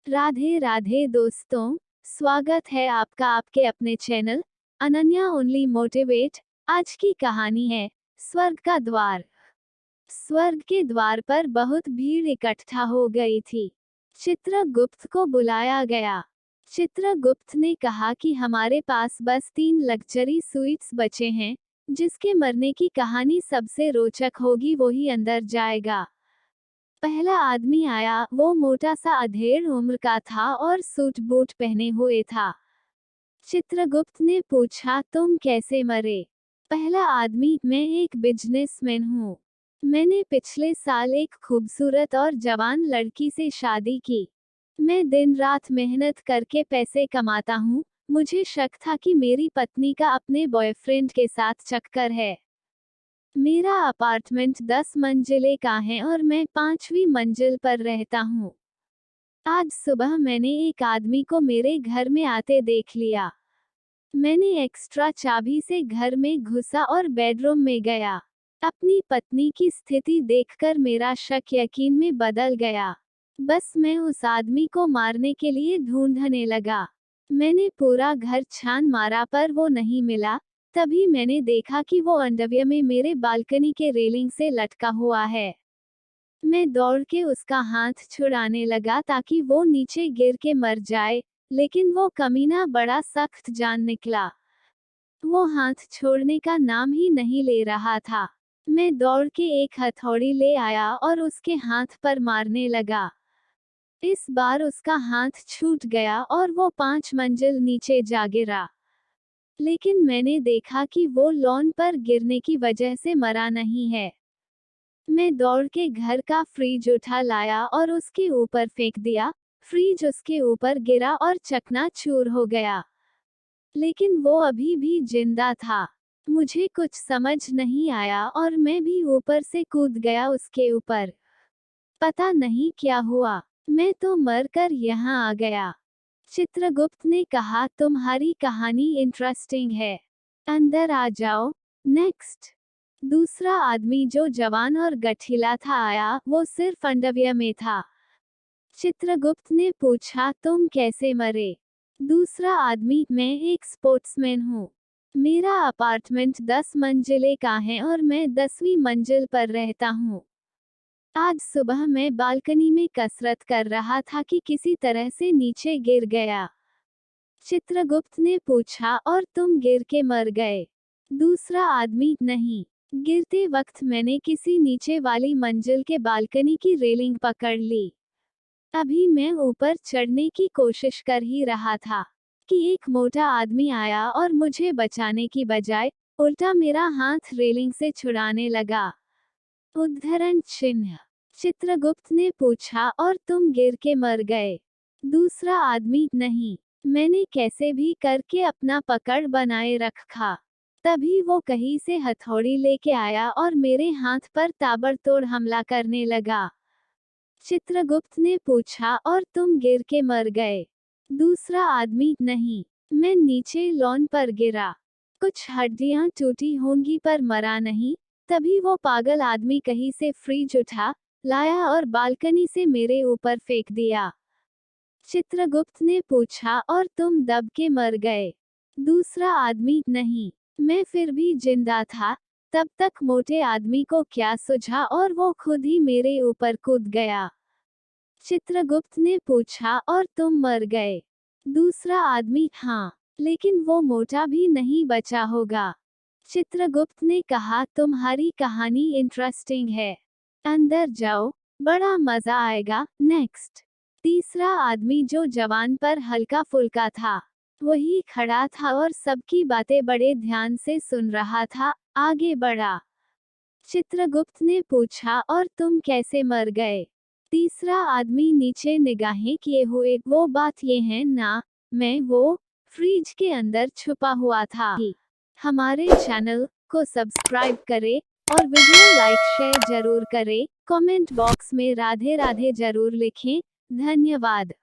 राधे राधे दोस्तों, स्वागत है आपका आपके अपने चैनल अनन्या ओनली मोटिवेट। आज की कहानी है स्वर्ग का द्वार। स्वर्ग के द्वार पर बहुत भीड़ इकट्ठा हो गई थी। चित्रगुप्त को बुलाया गया। चित्रगुप्त ने कहा कि हमारे पास बस 3 लग्जरी स्वीट्स बचे हैं, जिसके मरने की कहानी सबसे रोचक होगी वही अंदर जाएगा। पहला आदमी आया, वो मोटा सा अधेड़ उम्र का था और सूट बूट पहने हुए था। चित्रगुप्त ने पूछा, तुम कैसे मरे? पहला आदमी, मैं एक बिजनेसमैन हूँ। मैंने पिछले साल एक खूबसूरत और जवान लड़की से शादी की। मैं दिन रात मेहनत करके पैसे कमाता हूँ। मुझे शक था कि मेरी पत्नी का अपने बॉयफ्रेंड के साथ चक्कर है। मेरा अपार्टमेंट 10 मंजिले का है और मैं 5वीं मंजिल पर रहता हूँ। आज सुबह मैंने एक आदमी को मेरे घर में आते देख लिया। मैंने एक्स्ट्रा चाबी से घर में घुसा और बेडरूम में गया। अपनी पत्नी की स्थिति देखकर मेरा शक यकीन में बदल गया। बस मैं उस आदमी को मारने के लिए ढूंढने लगा। मैंने पूरा घर छान मारा पर वो नहीं मिला। तभी मैंने देखा कि वो अंडरवियर में मेरे बालकनी के रेलिंग से लटका हुआ है। मैं दौड़ के उसका हाथ छुड़ाने लगा ताकि वो नीचे गिर के मर जाए, लेकिन वो कमीना बड़ा सख्त जान निकला। वो हाथ छोड़ने का नाम ही नहीं ले रहा था। मैं दौड़ के एक हथौड़ी ले आया और उसके हाथ पर मारने लगा। इस बार उसका हाथ छूट गया और वो 5 मंजिल नीचे जा गिरा। लेकिन मैंने देखा कि वो लॉन पर गिरने की वजह से मरा नहीं है। मैं दौड़ के घर का फ्रिज उठा लाया और उसके ऊपर फेंक दिया। फ्रिज उसके ऊपर गिरा और चकनाचूर हो गया। लेकिन वो अभी भी जिंदा था। मुझे कुछ समझ नहीं आया और मैं भी ऊपर से कूद गया उसके ऊपर। पता नहीं क्या हुआ, मैं तो मर कर यहाँ आ गया। चित्रगुप्त ने कहा, तुम्हारी कहानी इंटरेस्टिंग है, अंदर आ जाओ। नेक्स्ट। दूसरा आदमी जो जवान और गठीला था आया, वो सिर्फ अंडरवियर में था। चित्रगुप्त ने पूछा, तुम कैसे मरे? दूसरा आदमी, मैं एक स्पोर्ट्समैन हूँ। मेरा अपार्टमेंट 10 मंजिले का है और मैं 10वीं मंजिल पर रहता हूँ। आज सुबह मैं बालकनी में कसरत कर रहा था कि किसी तरह से नीचे गिर गया। चित्रगुप्त ने पूछा, और तुम गिर के मर गए? दूसरा आदमी, नहीं, गिरते वक्त मैंने किसी नीचे वाली मंजिल के बालकनी की रेलिंग पकड़ ली। अभी मैं ऊपर चढ़ने की कोशिश कर ही रहा था कि एक मोटा आदमी आया और मुझे बचाने की बजाय उल्टा मेरा हाथ रेलिंग से छुड़ाने लगा। उद्धरण चिन्ह। चित्रगुप्त ने पूछा, और तुम गिर के मर गए? दूसरा आदमी, नहीं, मैंने कैसे भी करके अपना पकड़ बनाए रखा। तभी वो कहीं से हथौड़ी लेके आया और मेरे हाथ पर ताबड़तोड़ हमला करने लगा। चित्रगुप्त ने पूछा, और तुम गिर के मर गए? दूसरा आदमी, नहीं, मैं नीचे लॉन पर गिरा। कुछ हड्डियां टूटी होंगी पर मरा नहीं। तभी वो पागल आदमी कहीं से फ्रिज उठा लाया और बालकनी से मेरे ऊपर फेंक दिया। चित्रगुप्त ने पूछा, और तुम दब के मर गए? दूसरा आदमी, नहीं, मैं फिर भी जिंदा था। तब तक मोटे आदमी को क्या सूझा और वो खुद ही मेरे ऊपर कूद गया। चित्रगुप्त ने पूछा, और तुम मर गए? दूसरा आदमी, हाँ, लेकिन वो मोटा भी नहीं बचा होगा। चित्रगुप्त ने कहा, तुम्हारी कहानी इंटरेस्टिंग है, अंदर जाओ, बड़ा मजा आएगा। नेक्स्ट। तीसरा आदमी जो जवान पर हल्का फुल्का था, वही खड़ा था और सबकी बातें बड़े ध्यान से सुन रहा था। आगे बढ़ा। चित्रगुप्त ने पूछा, और तुम कैसे मर गए? तीसरा आदमी नीचे निगाहें किए हुए, वो बात ये है ना, मैं वो फ्रिज के अंदर छुपा हुआ था। हमारे चैनल को सब्सक्राइब करें और वीडियो लाइक शेयर जरूर करें। कमेंट बॉक्स में राधे राधे जरूर लिखें। धन्यवाद।